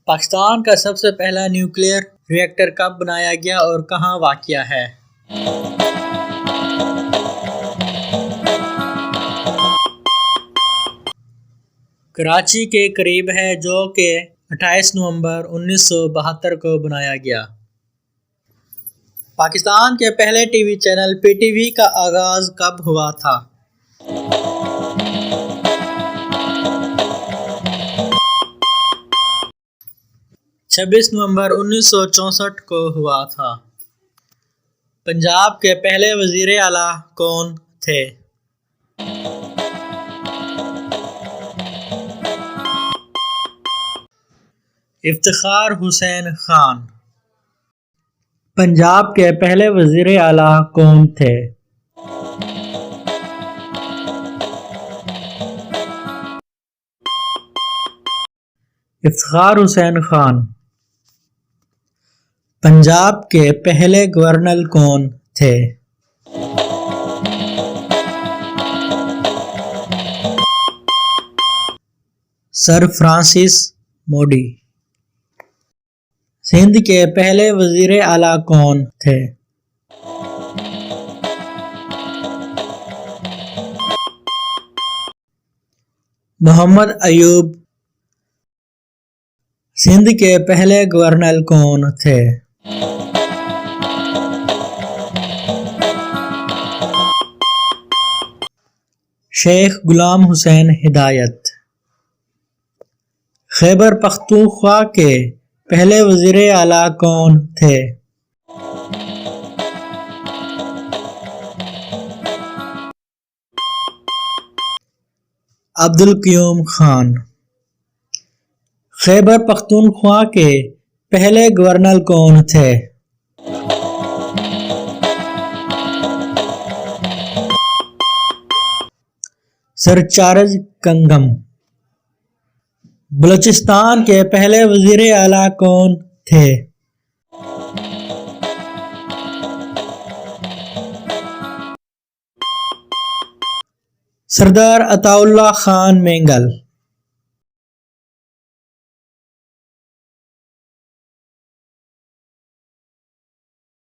پاکستان کا سب سے پہلا نیوکلیئر ری ایکٹر کب بنایا گیا اور کہاں واقع ہے؟ کراچی کے قریب ہے، جو کہ 28 نومبر 1972 کو بنایا گیا۔ پاکستان کے پہلے T V channel P T V کا آغاز کب ہوا تھا؟ 26 نومبر 1964 کو ہوا تھا۔ پنجاب کے پہلے وزیر اعلیٰ کون تھے؟ افتخار حسین خان۔ پنجاب کے پہلے وزیر اعلیٰ کون تھے؟ افتخار حسین خان۔ پنجاب کے پہلے گورنر کون تھے؟ سر فرانسس موڈی۔ سندھ کے پہلے وزیر اعلیٰ کون تھے؟ محمد ایوب۔ سندھ کے پہلے گورنر کون تھے؟ شیخ غلام حسین ہدایت۔ خیبر پختونخوا کے پہلے وزیر اعلیٰ کون تھے؟ عبدالقیوم خان۔ خیبر پختونخوا کے پہلے گورنر کون تھے؟ سر چارلس کنگھم۔ بلوچستان کے پہلے وزیر اعلیٰ کون تھے؟ سردار عطا اللہ خان مینگل۔